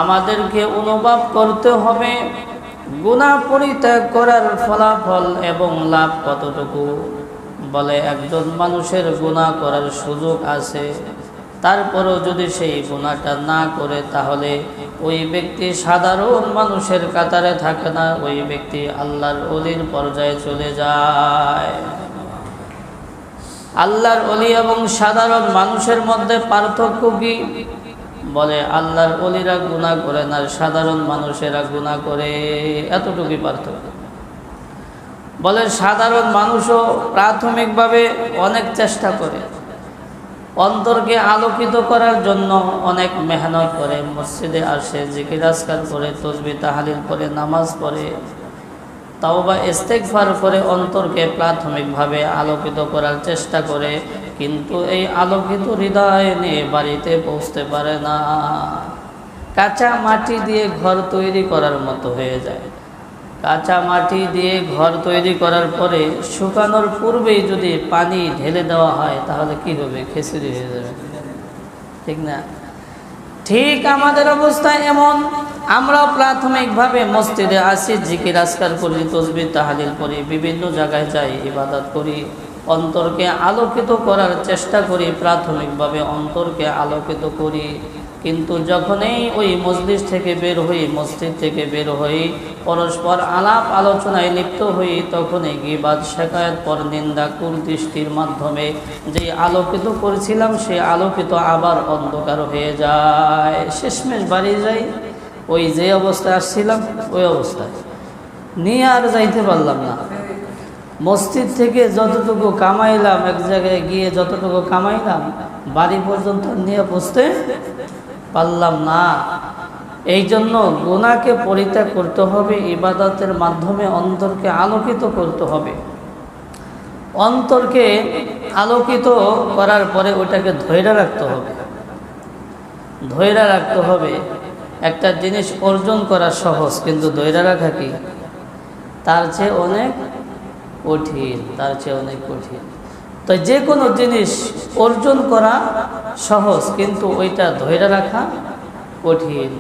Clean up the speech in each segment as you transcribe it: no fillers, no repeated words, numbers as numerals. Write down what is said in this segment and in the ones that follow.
আমাদেরকে অনুভব করতে হবে গুনাহ পরিত্যাগ করার ফলাফল এবং লাভ কতটুকু। বলে একজন মানুষের গুনাহ করার সুযোগ আছে, তারপরও যদি সেই গুনাহটা না করে তাহলে ওই ব্যক্তি সাধারণ মানুষের কাতারে থাকে না, ওই ব্যক্তি আল্লাহর ওলির পর্যায়ে চলে যায়। আল্লাহর ওলি এবং সাধারণ মানুষের মধ্যে পার্থক্য কি? বলে আল্লাহর ওলিরা গুনাহ করে না, সাধারণ মানুষেরা গুনাহ করে, এতটুকুই পার্থক্য। বলে সাধারণ মানুষও প্রাথমিকভাবে অনেক চেষ্টা করে, অন্তরকে আলোকিত করার জন্য অনেক মেহনত করে, মসজিদে আসে, জিকির আজকার করে, তাসবিহ তাহলিল করে, নামাজ পড়ে, তাওবা ইস্তেগফার করে অন্তরকে প্রাথমিকভাবে আলোকিত করার চেষ্টা করে, কিন্তু এই আলোকিত হৃদয় নিয়ে বাড়িতে পৌঁছতে পারে না। কাঁচা মাটি দিয়ে ঘর তৈরি করার মতো হয়ে যায়। কাঁচা মাটি দিয়ে ঘর তৈরি করার পরে শুকানোর পূর্বেই যদি পানি ঢেলে দেওয়া হয় তাহলে কি হবে? খিচুড়ি হয়ে যাবে, ঠিক না? ঠিক আমাদের অবস্থা এমন। আমরা প্রাথমিকভাবে মসজিদে আসি, জিকির আজকার করি, তাসবিহ তাহলিল করি, বিভিন্ন জায়গায় যাই, ইবাদত করি, অন্তরকে আলোকিত করার চেষ্টা করি, প্রাথমিকভাবে অন্তরকে আলোকিত করি। কিন্তু যখনই ওই মজলিস থেকে বের হই, মসজিদ থেকে বের হই, পরস্পর আলাপ আলোচনায় লিপ্ত হই, তখনই গীবাত, শিকায়াত, পরনিন্দা, কুদৃষ্টির মাধ্যমে যে আলোকিত করেছিলাম সে আলোকিত আবার অন্ধকার হয়ে যায়। শেষমেশ বাড়ি যাই, ওই যে অবস্থায় আসছিলাম ওই অবস্থায় নিয়ে আর যাইতে পারলাম না। মসজিদ থেকে যতটুকু কামাইলাম, এক জায়গায় গিয়ে যতটুকু কামাইলাম, বাড়ি পর্যন্ত নিয়ে পৌঁছতে পারলাম না। এই জন্য গুনাহকে পরিত্যাগ করতে হবে, ইবাদতের মাধ্যমে অন্তরকে আলোকিত করতে হবে। অন্তরকে আলোকিত করার পরে ওটাকে ধৈর্য রাখতে হবে। ধৈর্য রাখতে হবে। একটা জিনিস অর্জন করা সহজ, কিন্তু ধৈর্য রাখা কি? তার চেয়ে অনেক কঠিন, তার চেয়ে অনেক কঠিন। তো যে কোনো জিনিস অর্জন করা সহজ, কিন্তু ওইটা ধৈর্য রাখা কঠিন।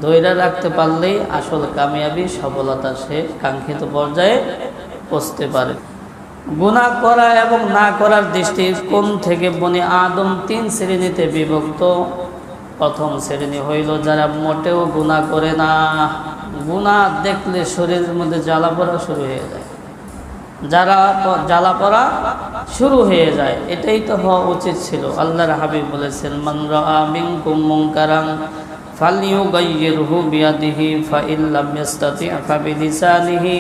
ধৈর্য রাখতে পারলেই আসল কামিয়াবি, সফলতা সে কাঙ্ক্ষিত পর্যায়ে পৌঁছতে পারে। গুনাহ করা এবং না করার দৃষ্টিকোণ থেকে বনি আদম 3 শ্রেণীতে বিভক্ত। প্রথম শ্রেণী হইল যারা মোটেও গুনাহ করে না। গুনাহ দেখলে শরীরের মধ্যে জ্বালা পড়া শুরু হয়ে যায়, যারা জ্বালা পড়া শুরু হয়ে যায়। এটাই তো হওয়া উচিত ছিল। আল্লাহর হাবিব বলেছেন, মান রাআ মিনকুম মুনকারান ফালিয়ুগাইয়িরহু বিয়াদিহি ফাইন লাম ইস্তাতি' ফাবিলিসানিহি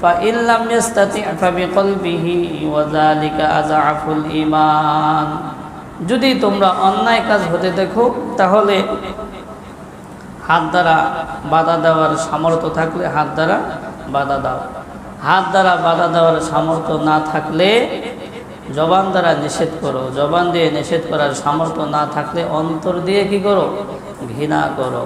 ফাইন লাম ইস্তাতি' ফাবিকলবিহি ওয়া যালিকা আযআফুল ঈমান। যদি তোমরা অন্যায় কাজ হতে দেখো তাহলে হাত দ্বারা বাধা দেওয়ার সামর্থ্য থাকলে হাত দ্বারা বাধা দাও। হাত দ্বারা বাধা দেওয়ার সামর্থ্য না থাকলে জবান দ্বারা নিষেধ করো। জবান দিয়ে নিষেধ করার সামর্থ্য না থাকলে অন্তর দিয়ে কি করো? ঘৃণা করো।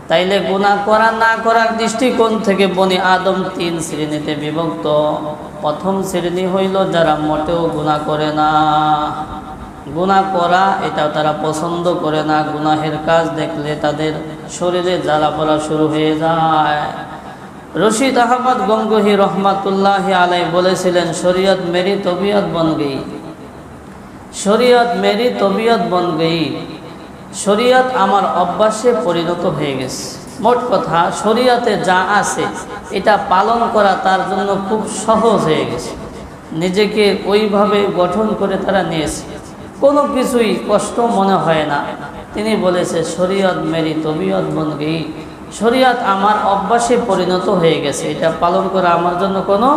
তাইলে গুনাহ করা না করার দৃষ্টিকোণ থেকে বনি আদম 3 শ্রেণীতে বিভক্ত। প্রথম শ্রেণী হইল যারা মোটেও গুনাহ করে না। গুনাহ করা এটা তারা পছন্দ করে না। গুনাহের কাজ দেখলে তাদের শরীরে জ্বালা পড়া শুরু হয়ে যায়। রশিদ আহমদ গঙ্গোহী রহমাতুল্লাহি আলাইহি বলেছিলেন, শরীয়ত মেরি তবিয়ত বন গই, শরীয়ত মেরি তবিয়ত বন গই। শরীয়ত আমার অভ্যাসে পরিণত হয়ে গেছে। মোট কথা শরীয়তে যা আছে এটা পালন করা তার জন্য খুব সহজ হয়ে গেছে। নিজেকে ওইভাবে গঠন করে তারা নিয়েছে, কোনো কিছুই কষ্ট মনে হয় না। তিনি বলেছে, শরীয়ত মেরি তবিয়ত বন গই, শরীয়ত আমার অভ্যাসে পরিণত হয়ে গেছে, এটা পালন করা আমার জন্য কোনো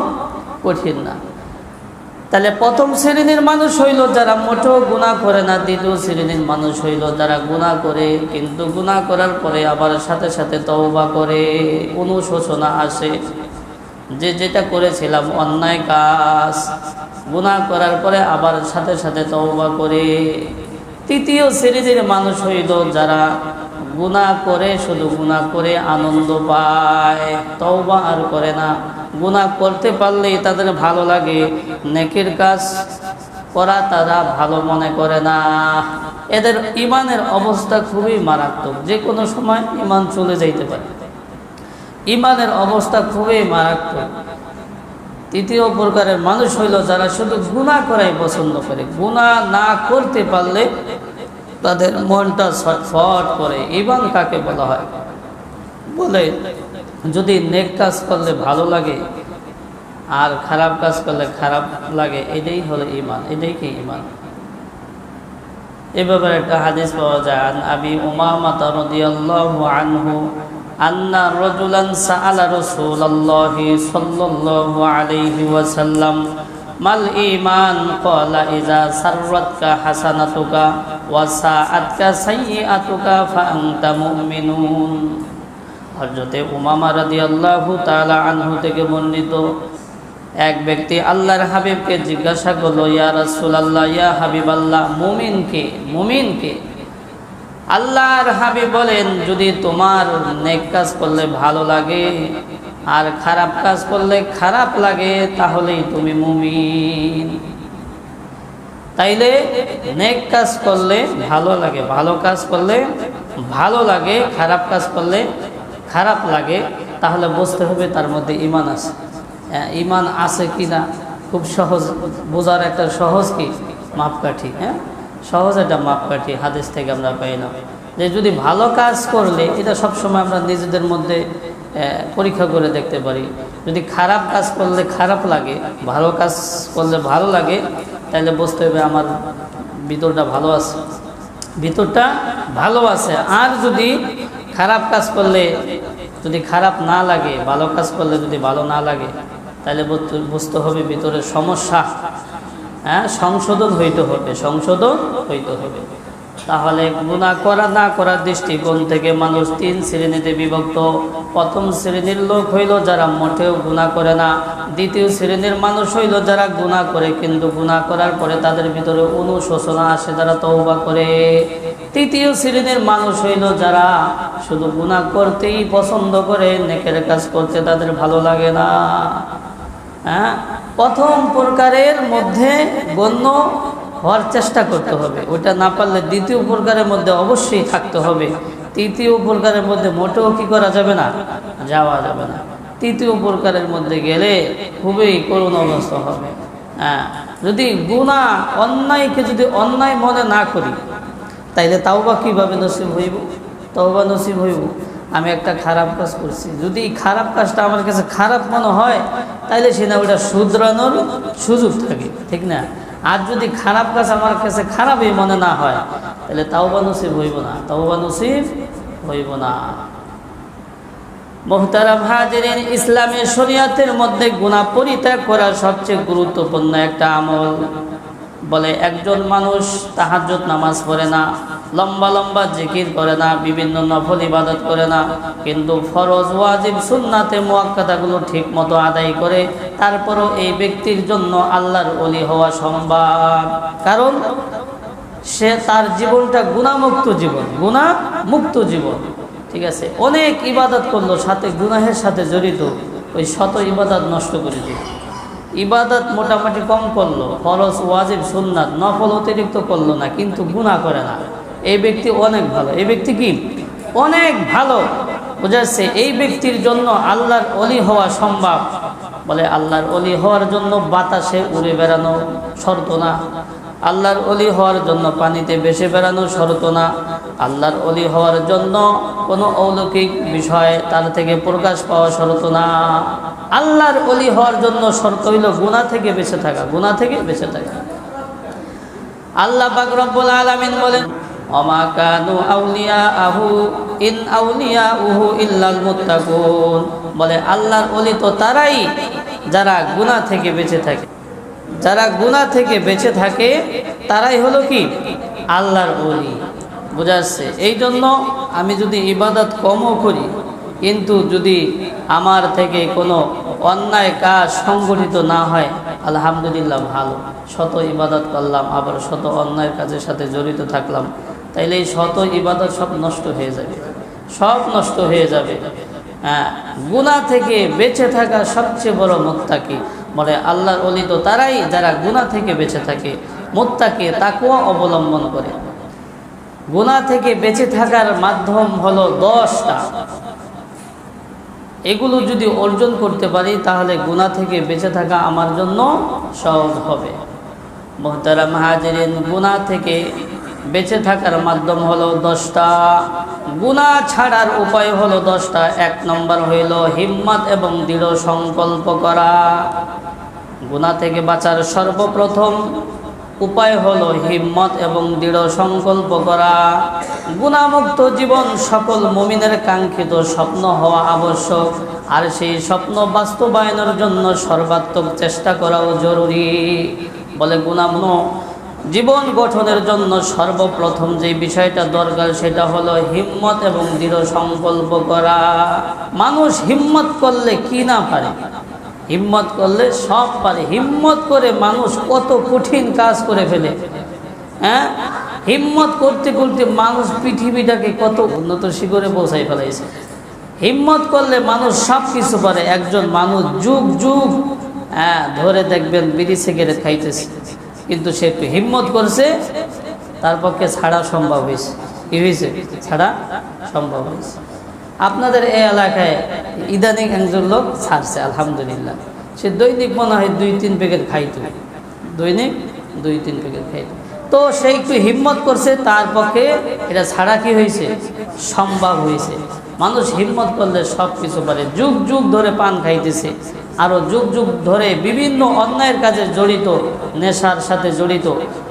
কঠিন না। তাহলে প্রথম শ্রেণীর মানুষ হইল যারা মোটেও গুনাহ করে না। দ্বিতীয় শ্রেণীর মানুষ হইল যারা গুনাহ করে, কিন্তু গুনাহ করার পরে আবার সাথে সাথে তওবা করে, অনুশোচনা আসে যে যেটা করেছিলাম অন্যায় কাজ, গুনাহ করার পরে আবার সাথে সাথে তওবা করে। তৃতীয় শ্রেণীর মানুষ হইল যারা গুনাহ করে, শুধু গুনাহ করে আনন্দ পায়, তওবা আর করে না। গুনাহ করতে পারলেই তাদের ভালো লাগে, নেকির কাজ করা তারা ভালো মনে করে না। এদের ইমানের অবস্থা খুবই মারাত্মক, যে কোনো সময় ইমান চলে যাইতে পারে। ইমানের অবস্থা খুবই মারাত্মক। তৃতীয় প্রকারের মানুষ হইল যারা শুধু গুনাহ করাই পছন্দ করে, গুনাহ না করতে পারলে তাদের মনটা ছটফট করে। ইমান কাকে বলা হয়? বলে যদি নেক কাজ করলে ভালো লাগে আর খারাপ কাজ করলে খারাপ লাগে, এটাই হলো ইমান। এটাই কি ইমান? এ ব্যাপারে একটা হাদিস পাওয়া যায়, আন আবি উমামা রাদিয়াল্লাহু আনহু আন্না রাজুলান সাআলা রাসূলুল্লাহি সাল্লাল্লাহু আলাইহি ওয়াসাল্লাম মাল ঈমান ক্বালা ইযা সাররাতকা হাসানাতুকা ওয়া সাআতকা সাইয়্যাতুকা ফা আনতা মুমিনুন। হযরতে উমামা রাদিয়াল্লাহু তাআলা আনহু থেকে বর্ণিত, এক ব্যক্তি আল্লাহর হাবিবকে জিজ্ঞাসা করলো, ইয়া রাসূলুল্লাহ, ইয়া হাবিবাল্লাহ, মুমিন কে? আল্লাহর হাবিব বলেন, যদি তোমার নেক কাজ করলে ভালো লাগে আর খারাপ কাজ করলে খারাপ লাগে, তাহলেই তুমি মুমিন। তাইলে নেক কাজ করলে ভালো লাগে, ভালো কাজ করলে ভালো লাগে, খারাপ কাজ করলে খারাপ লাগে, তাহলে বুঝতে হবে তার মধ্যে ঈমান আছে। ঈমান আছে কিনা খুব সহজ বোঝার একটা সহজ কি মাপকাঠি, সহজ একটা মাপকাঠি হাদিস থেকে আমরা পাইলাম যে যদি ভালো কাজ করলে, এটা সবসময় আমরা নিজেদের মধ্যে পরীক্ষা করে দেখতে পারি, যদি খারাপ কাজ করলে খারাপ লাগে, ভালো কাজ করলে ভালো লাগে, তাহলে বুঝতে হবে আমার ভিতরটা ভালো আছে, ভিতরটা ভালো আছে। আর যদি খারাপ কাজ করলে যদি খারাপ না লাগে, ভালো কাজ করলে যদি ভালো না লাগে, তাহলে বুঝতে হবে ভিতরে সমস্যা, সংশোধন হইতে হবে। তাহলে গুনাহ করা না করার দৃষ্টিকোণ থেকে মানুষ তিন শ্রেণীতে বিভক্ত। প্রথম শ্রেণীর লোক হইল যারা মোটেও গুনাহ করে না। দ্বিতীয় শ্রেণীর মানুষ হইল যারা গুনাহ করে, কিন্তু গুনাহ করার পরে তাদের ভিতরে অনুশোচনা আসে, যারা তওবা করে। তৃতীয় শ্রেণীর মানুষ হইল যারা শুধু গুনাহ করতেই পছন্দ করে, নেকের কাজ করতে তাদের ভালো লাগে না। প্রথম প্রকারের মধ্যে গণ্য হওয়ার চেষ্টা করতে হবে, ওইটা না পারলে দ্বিতীয় প্রকারের মধ্যে অবশ্যই থাকতে হবে। তৃতীয় প্রকারের মধ্যে মোটেও কি করা যাবে না, যাওয়া যাবে না। তৃতীয় প্রকারের মধ্যে গেলে খুবই করুণ অবস্থা হবে। যদি গুনাহ অন্যায়কে যদি অন্যায় মনে না করি, তাইলে তাওবা কিভাবে নসিব হইব? তওবা নসিব হইব। আমি একটা খারাপ কাজ করছি, যদি খারাপ কাজটা আমার কাছে খারাপ মনে হয়, তাইলে সেটা ওইটা শুধরানোর সুযোগ থাকে, ঠিক না? আর যদি খারাপ কাজ আমার কাছে খারাপই মনে না হয়, তাহলে তাওবা নসিব হইব না, তাওবা নসিব হইব না। মুহতারাম হাজিরিন, ইসলামের শরীয়তের মধ্যে গুনাহ পরিত্যাগ করা সবচেয়ে গুরুত্বপূর্ণ একটা আমল। বলে একজন মানুষ তাহাজ্জুদ নামাজ পড়ে না, লম্বা লম্বা জিকির করে না, বিভিন্ন নফল ইবাদত করে না, কিন্তু ফরজ ওয়াজিব সুন্নাতে মুআক্কাদাগুলো ঠিক মতো আদায় করে, তারপরও এই ব্যক্তির জন্য আল্লাহর ওলি হওয়া সম্ভব। কারণ সে তার জীবনটা গুনাহমুক্ত জীবন, গুনাহমুক্ত জীবন, ঠিক আছে? অনেক ইবাদত করলো, সাথে গুনাহের সাথে জড়িত, ওই শত ইবাদত নষ্ট করে দিল। ইবাদত মোটামুটি কম করলো, ফরজ ওয়াজিব সুন্নাত নফল অতিরিক্ত করলো না, কিন্তু গুনাহ করে না, এই ব্যক্তি অনেক ভালো। এই ব্যক্তি কি অনেক ভালো, বুঝাচ্ছে? এই ব্যক্তির জন্য আল্লাহর ওলি হওয়া সম্ভব। বলে আল্লাহর ওলি হওয়ার জন্য বাতাসে উড়ে বেড়ানো শর্ত না, আল্লাহর ওলি হওয়ার জন্য পানিতে ভেসে বেড়ানো শর্ত না, আল্লাহর ওলি হওয়ার জন্য কোনো অলৌকিক বিষয় তার থেকে প্রকাশ পাওয়া শর্ত না। আল্লাহর ওলি হওয়ার জন্য শর্ত হইল গুনাহ থেকে বেঁচে থাকা, গুনাহ থেকে বেঁচে থাকা। আল্লাহ পাক রব্বুল আলামিন বলেন, ওমা কানু আউলিয়াহু ইন আউলিয়াউহু ইল্লাল মুত্তাকুন। বলে আল্লাহর ওলি তো তারাই যারা গুনাহ থেকে বেঁচে থাকে, যারা গুনাহ থেকে বেঁচে থাকে তারাই হলো কি আল্লাহর ওলি, বুঝাচ্ছে? এই জন্য আমি যদি ইবাদত কমও করি, কিন্তু যদি আমার থেকে কোনো অন্যায় কাজ সংগঠিত না হয়, আলহামদুলিল্লাহ, ভালো। শত ইবাদত করলাম, আবার শত অন্যায় কাজের সাথে জড়িত থাকলাম, তাইলে এই শত ইবাদত সব নষ্ট হয়ে যাবে, সব নষ্ট হয়ে যাবে। গুনাহ থেকে বেঁচে থাকা সবচেয়ে বড় মুত্তাকি। বলে আল্লাহর ওলি তো তারাই যারা গুনাহ থেকে বেঁচে থাকে, মুত্তাকি, তাকওয়া অবলম্বন করে। গুনাহ থেকে বেঁচে থাকার মাধ্যম হলো 10টা। এগুলো যদি অর্জন করতে পারি তাহলে গুনাহ থেকে বেঁচে থাকা আমার জন্য সহজ হবে। মুহতারাম হাজিরিন, গুনাহ থেকে বেঁচে থাকার মাধ্যম হলো 10টা। গুনাহ ছাড়ার উপায় হলো 10টা। 1 নম্বর হইল হিম্মত এবং দৃঢ় সংকল্প করা। গুনাহ থেকে বাঁচার সর্বপ্রথম উপায় হলো হিম্মত এবং দৃঢ় সংকল্প করা। গুনাহমুক্ত জীবন সকল মুমিনের কাঙ্ক্ষিত স্বপ্ন হওয়া আবশ্যক, আর সেই স্বপ্ন বাস্তবায়নের জন্য সর্বাত্মক চেষ্টা করাও জরুরি। বলে গুনাহমুক্ত জীবন গঠনের জন্য সর্বপ্রথম যে বিষয়টা দরকার সেটা হলো হিম্মত এবং দৃঢ় সংকল্প করা। মানুষ হিম্মত করলে কি না পারে, হিম্মত করলে সব পারে। হিম্মত করে মানুষ কত কঠিন কাজ করে ফেলে। হ্যাঁ, হিম্মত করতে করতে মানুষ পৃথিবীটাকে কত উন্নত শিখরে পৌঁছাই ফেলাইছে। হিম্মত করলে মানুষ সব কিছু পারে। একজন মানুষ যুগ যুগ ধরে দেখবেন বিড়ি সিগারেট খাইতেছে, কিন্তু সে একটু হিম্মত করছে, তার পক্ষে ছাড়া সম্ভব হয়েছে। কি হয়েছে? ছাড়া সম্ভব হয়েছে। আপনাদের এই এলাকায় ইদানিং একজন লোক ছাড়ছে, আলহামদুলিল্লাহ। সে দৈনিক মনে হয় 2-3 প্যাকেট খাইতো, দৈনিক 2-3 প্যাকেট খাইতো। তো সে একটু হিম্মত করছে, তার পক্ষে এটা ছাড়া কি হয়েছে? সম্ভব হয়েছে। মানুষ হিম্মত করলে সব কিছু পারে। যুগ যুগ ধরে পান খাইতেছে, আরও যুগ যুগ ধরে বিভিন্ন অন্যায়ের কাজে জড়িত, নেশার সাথে জড়িত,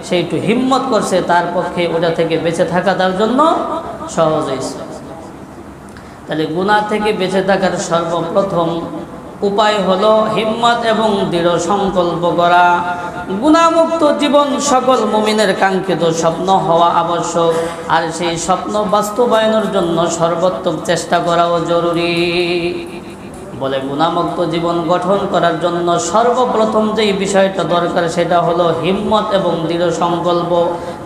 সে একটু হিম্মত করছে, তার পক্ষে ওটা থেকে বেঁচে থাকা তার জন্য সহজ হয়েছে। তাহলে গুনাহ থেকে বেঁচে থাকার সর্বপ্রথম উপায় হলো হিম্মত এবং দৃঢ় সংকল্প করা। গুনাহমুক্ত জীবন সকল মুমিনের কাঙ্ক্ষিত স্বপ্ন হওয়া আবশ্যক, আর সেই স্বপ্ন বাস্তবায়নের জন্য সর্বোত্তম চেষ্টা করাও জরুরি। বলে গুনাহমুক্ত জীবন গঠন করার জন্য সর্বপ্রথম যেই বিষয়টা দরকার সেটা হলো হিম্মত এবং দৃঢ় সংকল্প।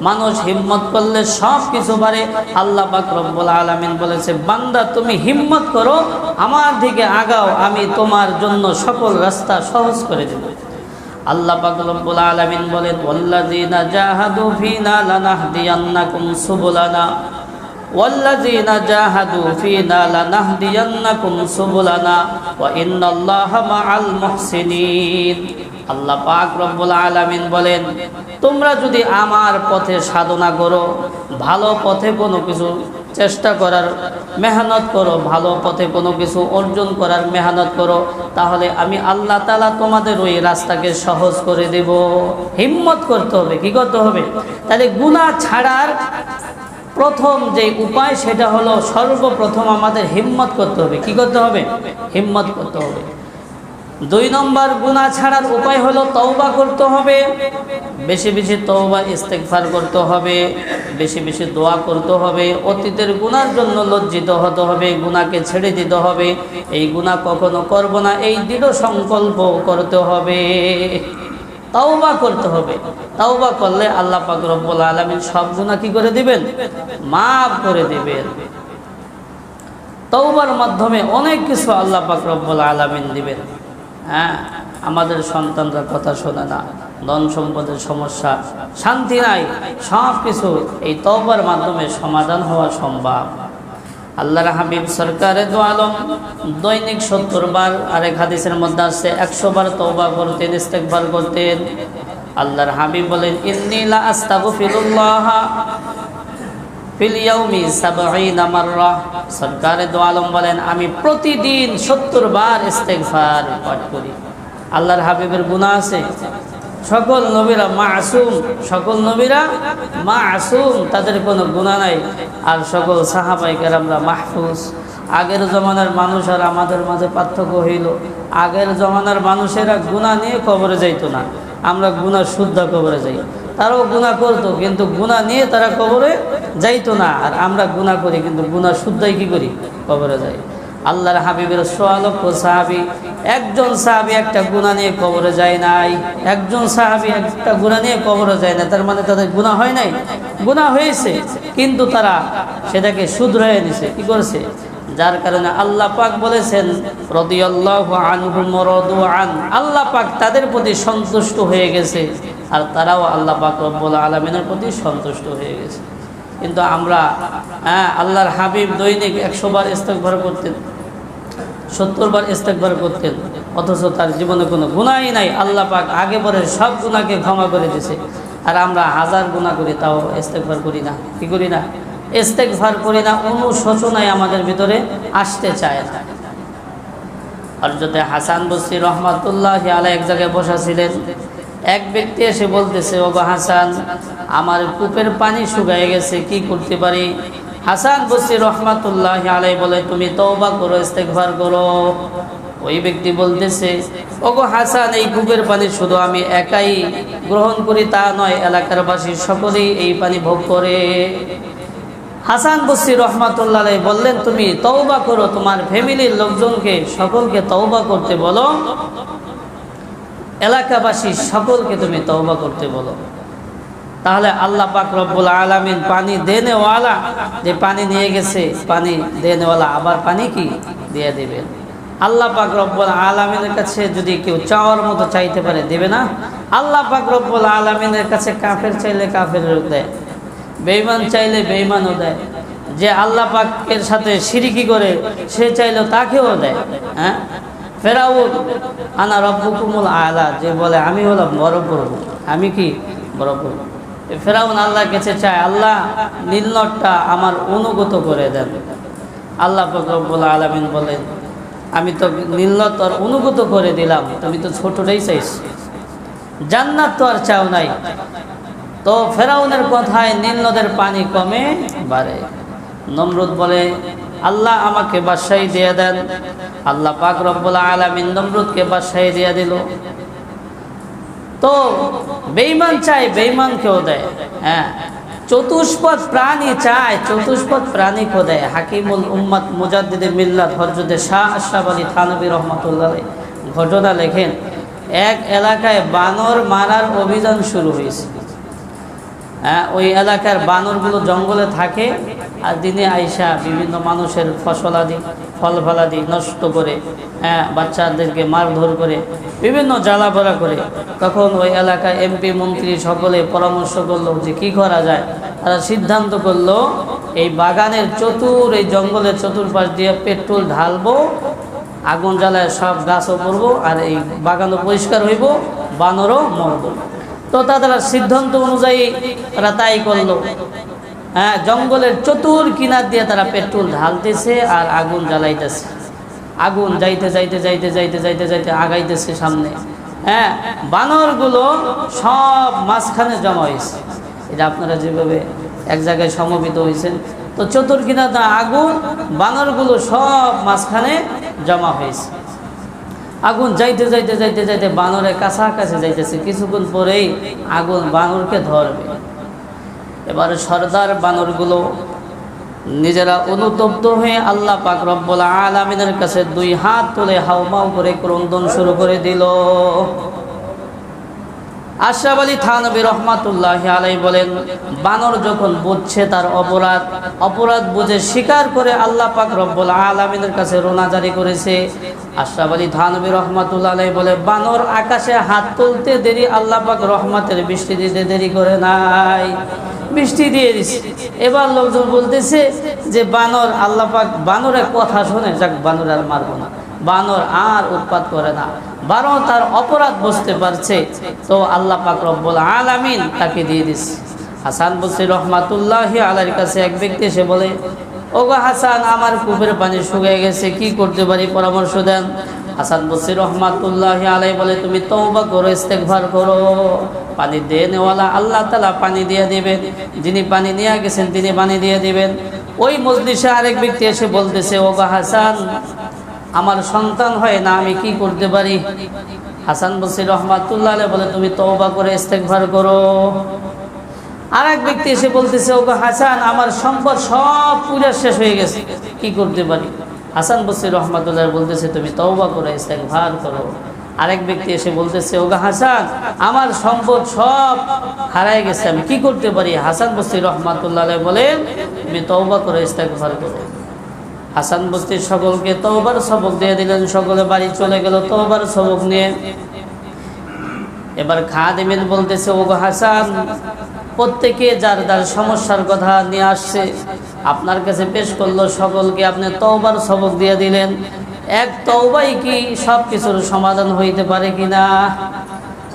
মানুষ হিম্মত করলে সব কিছু পারে। আল্লাহ পাক রব্বুল আলামিন বলেছে, বান্দা তুমি হিম্মত করো, আমার দিকে আগাও, আমি তোমার জন্য সকল রাস্তা সহজ করে দেব। আল্লাহ পাক রব্বুল আলামিন বলেন, ওয়াল্লাযীনা জাহাদু ফীনা লানাহদিয়ান্নাকুম সুবুলানা ওয়াল্লাযীনা জাহাদু ফীনা লানাহদিয়ান্নাকুম সুবুলানা ওয়া ইন্নাল্লাহা মাআল মুহসিনিন। আল্লাহ পাক রব্বুল আলামিন বলেন, তোমরা যদি আমার পথে সাধনা করো, ভালো পথে কোনো কিছু চেষ্টা করার মেহনত করো, ভালো পথে কোনো কিছু অর্জন করার মেহনত করো, তাহলে আমি আল্লাহ তাআলা তোমাদের ওই রাস্তাকে সহজ করে দেব। হিম্মত করতে হবে। কি করতে হবে? তাহলে গুনাহ ছাড়ার প্রথম যে উপায় সেটা হলো সর্বপ্রথম আমাদের হিম্মত করতে হবে। কি করতে হবে? হিম্মত করতে হবে। 2 নম্বর গুনাহ ছাড়ার উপায় হলো তওবা করতে হবে। বেশি বেশি তওবা ইস্তেগফার করতে হবে, বেশি বেশি দোয়া করতে হবে। অতীতের গুনার জন্য লজ্জিত হতে হবে, গুনাহকে ছেড়ে দিতে হবে। এই গুনাহ কখনো করব না, এই দৃঢ় সংকল্প করতে হবে। তওবা করতে হবে। তওবা করলে আল্লাহ পাক রব্বুল আলামিন সব গুনাহ কি করে দিবেন? মাফ করে দিবেন। তওবার মাধ্যমে অনেক কিছু আল্লাহ পাক রব্বুল আলামিন দিবেন। হ্যাঁ, আমাদের সন্তানরা কথা শোনে না, ধন সম্পদের সমস্যা, শান্তি নাই, সব কিছু এই তওবার মাধ্যমে সমাধান হওয়া সম্ভব। আল্লাহর হাবিব সরকারে দো আলম দৈনিক 70 বার, আরেক হাদিসের মধ্যে আসছে 100 বার তওবা করতেন, ইস্তেগফার করতেন। আল্লাহর হাবিব বলেন, ইন্নী লা আস্তাগফিরুল্লাহ ফিল ইয়াউমি 70 মাররা। সরকারে দো আলম বলেন, আমি প্রতিদিন 70 বার ইস্তেগফার পাঠ করি। আল্লাহর হাবিবের গুনাহ আছে? সকল নবীরা মাসুম, সকল নবীরা মাসুম, তাদের কোনো গুনাহ নাই। আর সকল সাহাবায়ে কেরামরা মাহফুজ। আগের জমানার মানুষ আর আমাদের মাঝে পার্থক্য হইল, আগের জমানার মানুষেরা গুনাহ নিয়ে কবরে যাইতো না, আমরা গুনাহ শুদ্ধ কবরে যাই। তারাও গুনাহ করতো, কিন্তু গুনাহ নিয়ে তারা কবরে যাইতো না। আর আমরা গুনাহ করি, কিন্তু গুনাহ শুদ্ধই কি করি? কবরে যাই। আল্লাহর হাবিবের 100 লক্ষ সাহাবী, একজন সাহাবী একটা গুনাহ নিয়ে কবরে যায় নাই। একজন সাহাবী একটা গুনাহ নিয়ে কবরে যায় না, তার মানে তাদের গুনাহ হয় নাই? গুনাহ হয়েছে, কিন্তু তারা সেটাকে শুধরায় নিছে। কি করেছে? যার কারণে আল্লাহ পাক বলেছেন, রাদিয়াল্লাহু আনহুম ওয়া রাদু আন। আল্লাহ পাক তাদের প্রতি সন্তুষ্ট হয়ে গেছে, আর তারাও আল্লাহ পাক রব্বুল আলামিনের প্রতি সন্তুষ্ট হয়ে গেছে। কিন্তু আমরা আল্লাহর হাবিব দৈনিক 100 বার ইস্তেগফার করতেন, 70 বার ইস্তেগফার করতেন, অথচ তার জীবনে কোনো গুনাহই নাই। আল্লাহ পাক আগে পরে সব গুনাহকে ক্ষমা করে দিয়েছে। আর আমরা হাজার গুনাহ করি, তাও ইস্তেগফার করি না। কি করি না? ইস্তেগফার করি না, অনুশোচনাই আমাদের ভিতরে আসতে চায় না। হযরত হাসান বসরি রহমাতুল্লাহি আলাইহি এক জায়গায় বসা ছিলেন। এক ব্যক্তি এসে বলতেছে, ওগো হাসান, আমার কূপের পানি শুকিয়ে গেছে, কি করতে পারি? হাসান বসরি রহমাতুল্লাহি আলাইহি বলে, তুমি তওবা করো, ইস্তেগফার করো। ওই ব্যক্তি বলতেছে, ওগো হাসান, এই কূপের পানি শুধু আমি একাই গ্রহণ করি তা নয়, এলাকার বাসী সকলেই এই পানি ভোগ করে। হাসান বসরি রহমাতুল্লাহ আলাইহি বললেন, তুমি তওবা করো, তোমার ফ্যামিলির লোকজনকে সকলকে তওবা করতে বলো, এলাকাবাসী সকলকে তুমি তওবা করতে বলো। তাহলে আল্লাহ পাক রব্বুল আলামিন পানি দেনেওয়ালা, যে পানি নিয়ে গেছে, পানি দেনেওয়ালা আবার পানি কি দিয়ে দিবেন। আল্লাহ পাক রব্বুল আলামিনের কাছে যদি কেউ চাওয়ার মতো চাইতে পারে, দেবে না? আল্লাহ পাক রব্বুল আলামিনের কাছে কাফের চাইলে কাফেরও দেয়, বেঈমান চাইলে বেঈমানও দেয়। যে আল্লাহ পাকের সাথে শিরকি করে সে চাইলেও তাকেও দেয়। ফেরাউন আনা রব্বুকুমুল আলা, যে বলে আমি হলাম বড় প্রভু, আমি কি বড় প্রভু। ফেরাউন আল্লাহর কাছে চায়, আল্লাহ নীলনদটা আমার অনুগত করে দেন। আল্লাহ পাক রব্বুল আলামিন বলেন, আমি তো নীলনদ তোর অনুগত করে দিলাম, তুমি তো ছোটটাই চাইছ, জান্নাত তো আর চাও নাই। তো ফেরাউনের কথায় নীলনদের পানি কমে বাড়ে। নমরুদ বলে, আল্লাহ আমাকে বাদশাহী দিয়ে দেন। আল্লাহ পাক রব্বুল আলামিন নমরুদকে বাদশাহী দিয়ে দিল। তো বেঈমান চায়, বেঈমানকেও দেয়। চতুষ্পদ প্রাণী চায়, চতুষ্পদ প্রাণীকেও দেয়। হাকিমুল উম্মাত মুজাদ্দিদে মিল্লাত হযরত শাহ আশরাফ আলী থানভী রহমাতুল্লাহ আলাইহি ঘটনা লেখেন, এক এলাকায় বানর মারার অভিযান শুরু হয়েছে। ওই এলাকার বানরগুলো জঙ্গলে থাকে, আর দিনে আইসা বিভিন্ন মানুষের ফসলাদি ফল ফলাদি নষ্ট করে, বাচ্চাদেরকে মারধর করে, বিভিন্ন জ্বালাপোড়া করে। তখন ওই এলাকায় এমপি মন্ত্রী সকলে পরামর্শ করলো যে কি করা যায়। তারা সিদ্ধান্ত করলো, এই বাগানের এই জঙ্গলের চতুর্পাশ দিয়ে পেট্রোল ঢালবো, আগুন জ্বালায় সব গাছও পড়বো, আর এই বাগানও পরিষ্কার হইব, বানরও মরব। তো তাদের সিদ্ধান্ত অনুযায়ী তারা তাই করলো। জঙ্গলের কিনার দিয়ে তারা পেট্রোল ঢালতেছে আর আগুন জ্বালাইতেছে। আগুন যাইতে যাইতে যাইতে যাইতে যাইতে যাইতে আগাইতেছে সামনে। বানরগুলো সব মাঝখানে জমা হয়েছে। এটা আপনারা যেভাবে এক জায়গায় সমবেত হয়েছেন, তো কিনার আগুন, বানরগুলো সব মাঝখানে জমা হয়েছে। আগুন যাইতে যাইতে যাইতে যাইতে বানরের কাছাকাছি যাইতেছে। কিছুক্ষণ পরেই আগুন বানরকে ধরবে। এবারে সর্দার বানরগুলো নিজেরা অনুতপ্ত হয়ে আল্লাহ পাক রব্বুল আলামিনের কাছে 2 হাত তুলে হাউমাউ করে ক্রন্দন শুরু করে দিল। আশরাফ আলী থানভী রহমাতুল্লাহি আলাইহি বলেন, বানর যখন বুঝছে তার অপরাধ বুঝে স্বীকার করে আল্লাহ পাক রব্বুল আলামিনের কাছে রোনা জারি করেছে। আশরাফ আলী থানভী রহমাতুল্লাহি আলাইহি বলে, বানর আকাশে হাত তুলতে দেরি, আল্লাহ পাক রহমতের বৃষ্টি দিতে দেরি করে নাই, বৃষ্টি দিয়ে দিছে। এবার লোকজন বলতেছে যে বানর, আল্লাহ পাক বানরের কথা শুনে, যাক বানর আর মারবো না, বানর আর উৎপাত করে না, বানর তার অপরাধ বুঝতে পারছে। তো আল্লাহ পাক রব্বুল আলামিন তাকে দিয়ে দিছে। হাসান বসরি রহমাতুল্লাহি আলাইহির কাছে এক ব্যক্তি এসে বলে, ওগো হাসান, আমার কূপের পানি শুকিয়ে গেছে, কি করতে পারি, পরামর্শ দেন। হাসান বসরি রহমাতুল্লাহি আলাইহি বলে, তুমি তওবা করো, ইস্তেগফার করো, পানি দেনেওয়ালা আল্লাহ তাআলা পানি দিয়ে দিবেন, যিনি পানি নিয়ে গেছেন তিনি পানি দিয়ে দিবেন। ওই মজলিসে আরেক ব্যক্তি এসে বলতেছে, ওগো হাসান, আমার সন্তান হয় না, আমি কি করতে পারি? হাসান বসরি রহমাতুল্লাহ আলাইহি বলে, তুমি তওবা করে ইস্তেগফার করো। আরেক ব্যক্তি এসে বলতেছে, ওগো হাসান, আমার সম্পদ সব পুরা শেষ হয়ে গেছে, কি করতে পারি? হাসান বসরি রহমাতুল্লাহ বলতেছে, তুমি তওবা করে ইস্তেগফার করো। আরেক ব্যক্তি এসে বলতেছে, ওগো হাসান, আমার সম্পদ সব হারায় গেছে, আমি কি করতে পারি? হাসান বসরি রহমাতুল্লাহ বলেন, তুমি তওবা করে ইস্তেগফার করো। হাসান বসরি সকলকে তওবার সবক দিয়ে দিলেন। সকলে বাড়ি চলে গেল তওবার সবক নিয়ে। এবার খাদেমিন বলতেছে, ওগো হাসান, প্রত্যেকে যার যার সমস্যার কথা নিয়ে আসছে, আপনার কাছে পেশ করলো, সকলকে আপনি তওবার সবক দিয়ে দিলেন। এক তওবাই কি সব কিছুর সমাধান হইতে পারে কিনা?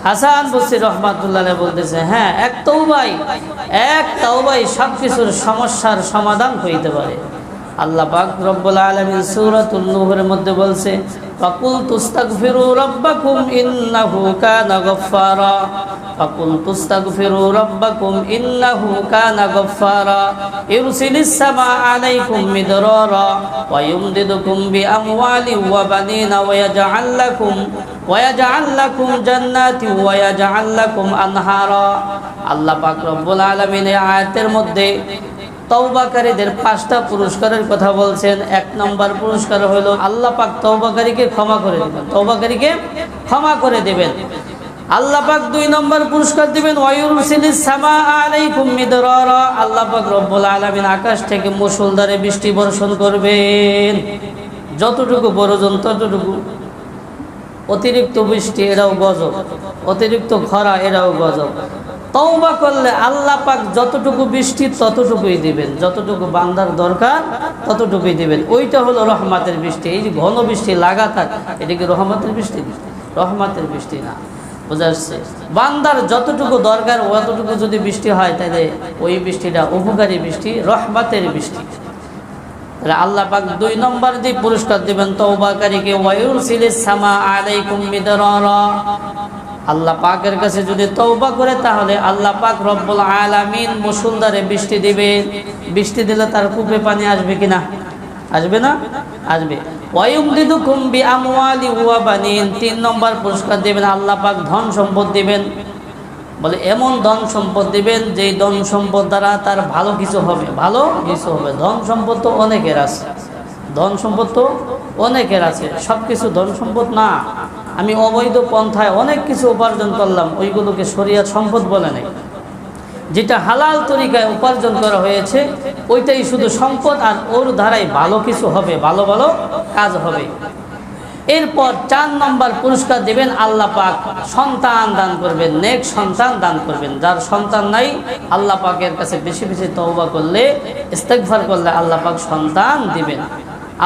হাসান বসরি রহমাতুল্লাহ আলাইহি বলতেছে, হ্যাঁ, এক তওবাই সব কিছুর সমস্যার সমাধান হইতে পারে। আল্লাহ পাক রব্বুল আলামিন সূরাতুন নূহের মধ্যে বলছে, ফাকুলতু আস্তাগফিরু রাব্বাকুম ইন্নাহু কানা গাফফারা, ফাকুলতু আস্তাগফিরু রাব্বাকুম ইন্নাহু কানা গাফফারা ইরসিলিস সামাআ আলাইকুম মিদরারা ওয়া ইউমদিদুকুম বিআমওয়ালিন ওয়া বানিনা ওয়া ইয়াজআল লাকুম জান্নাতি ওয়া ইয়াজআল লাকুম আনহারা। আল্লাহ পাক রব্বুল আলামিন এই আয়াতের মধ্যে তওবাকারীদের 5টা পুরস্কারের কথা বলছেন। 1 নম্বর পুরস্কার হলো আল্লাহ পাক তওবাকারীকে ক্ষমা করে দিবেন, তওবাকারীকে ক্ষমা করে দিবেন। আল্লাহ পাক 2 নম্বর পুরস্কার দিবেন, ওয়ায়ুরসিলিস সামাআ আলাইকুম মিদরারা, আল্লাহ পাক রব্বুল আলামিন আকাশ থেকে মুষলধারে বৃষ্টি বর্ষণ করবেন, যতটুকু প্রয়োজন ততটুকু। অতিরিক্ত বৃষ্টি এরাও গজব, অতিরিক্ত খরা এরাও গজব। তওবা করলে আল্লাহ পাক যতটুকু বৃষ্টি ততটুকুই দিবেন, যতটুকু বান্দার দরকার ততটুকুই দিবেন। ওইটা হলো রহমতের বৃষ্টি। এই যে ঘন বৃষ্টি লাগাতার, এটা কি রহমতের বৃষ্টি? রহমতের বৃষ্টি না, বোঝা যাচ্ছে? বান্দার যতটুকু দরকার অতটুকু যদি বৃষ্টি হয়, তাহলে ওই বৃষ্টিটা উপকারী বৃষ্টি, রহমতের বৃষ্টি। তাহলে আল্লাহ পাক 2 নম্বর দিয়ে পুরস্কার দিবেন তওবাকারীকে, ওয়ায়ুরসিলিস সামাআ আলাইকুম মিদরারা। আল্লাহ পাকের কাছে যদি তওবা করে, তাহলে আল্লাহ পাক রব্বুল আলামিন মুষলধারে বৃষ্টি দিবেন। বৃষ্টি দিলে তার কূপে পানি আসবে কিনা? আসবে না? আসবে। ওয়ায়ুমদিদুকুম বিআমওয়ালি ওয়া বানিন, 3 নম্বর পুরস্কার দিবেন আল্লাহ পাক ধন সম্পদ দিবেন। বলে এমন ধন সম্পদ দিবেন যেই ধন সম্পদ দ্বারা তার ভালো কিছু হবে, ভালো কিছু হবে। ধন সম্পদ তো অনেকের আছে, ধন সম্পদ তো অনেকের আছে, সব কিছু ধন সম্পদ না। আমি অবৈধ পন্থায় অনেক কিছু উপার্জন করলাম, ওইগুলোকে শরিয়ত সম্পদ বলে নাই। যেটা হালাল তরিকায় উপার্জন করা হয়েছে ওইটাই শুধু সম্পদ, আর ওর দ্বারাই ভালো কিছু হবে, ভালো ভালো কাজ হবে। এরপর 4 নম্বর পুরস্কার দিবেন আল্লাহ পাক সন্তান দান করবেন, নেক সন্তান দান করবেন। যার সন্তান নাই, আল্লাহ পাকের কাছে বেশি বেশি তওবা করলে, ইস্তেগফার করলে আল্লাহ পাক সন্তান দিবেন।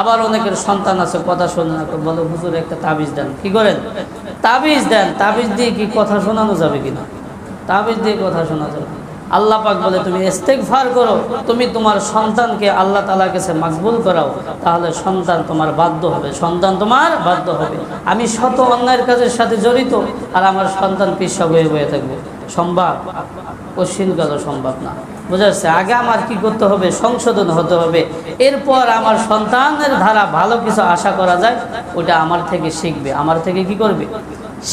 আবার অনেকের সন্তান আছে, কথা শোনে না, বলে হুজুর একটা তাবিজ দেন। কি করেন? তাবিজ দেন। তাবিজ দিয়ে কি কথা শোনানো যাবে কিনা? তাবিজ দিয়ে কথা শোনা যাবে? আল্লাহ পাক বলে তুমি ইস্তেগফার করো, তুমি তোমার সন্তানকে আল্লাহ তাআলার কাছে মাকবুল করাও, তাহলে সন্তান তোমার বাধ্য হবে, সন্তান তোমার বাধ্য হবে। আমি শত অন্যায়ের কাজের সাথে জড়িত, আর আমার সন্তান পিছপা বয়ে বয়ে থাকবে, সম্ভব? কঠিন কাজ, সম্ভব না। বোঝা যাচ্ছে? আগে আমার কি করতে হবে? সংশোধন হতে হবে। এরপর আমার সন্তানের ধারা ভালো কিছু আশা করা যায়, ওটা আমার থেকে শিখবে, আমার থেকে কি করবে?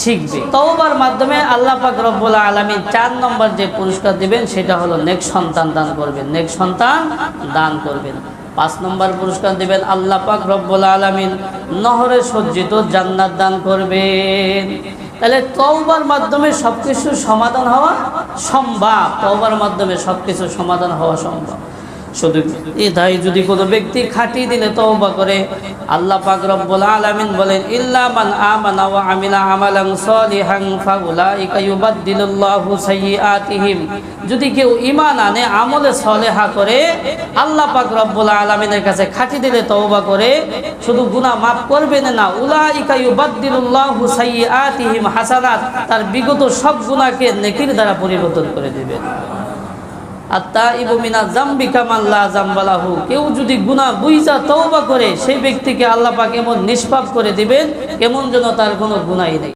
শিখবে। তওবার মাধ্যমে আল্লাহ পাক রব্বুল আলামিন 4 নম্বর যে পুরস্কার দিবেন সেটা হলো নেক সন্তান দান করবেন, নেক সন্তান দান করবেন। 5 নম্বর পুরস্কার দিবেন আল্লাহ পাক রব্বুল আলামিন নহরে সজ্জিত জান্নাত দান করবেন। তাহলে তওবার মাধ্যমে সবকিছু সমাধান হওয়া সম্ভব, তওবার মাধ্যমে সবকিছু সমাধান হওয়া সম্ভব। শুধু তাই যদি কোনো ব্যক্তি খাটিয়ে দিলে তওবা করে, আল্লাহ পাক রব্বুল আলামিন বলেন, ইল্লা মান আমানা ওয়া আমিলা আমালান সালিহান ফাউলাইকা ইউবাদদিলুল্লাহু সাইয়্যাতিহিম। যদি কেউ ঈমান আনে, আমলে সালেহা করে, আল্লাহ পাক রব্বুল আলামিনের কাছে খাটিয়ে দিলে তওবা করে, শুধু গুনাহ মাফ করবেন না, উলাইকা ইউবাদদিলুল্লাহু সাইয়্যাতিহিম হাসানাত, তার বিগত সব গুনাহকে নেকির দ্বারা পরিবর্তন করে দিবেন। আত্তাইবু মিনা যামবি কামান লা যামবা লাহু। কেউ যদি গুনাহ বুঝা তওবা করে, সেই ব্যক্তিকে আল্লাহ পাক এমন নিষ্পাপ করে দিবেন কেমন যেন তার কোনো গুনাহই নেই।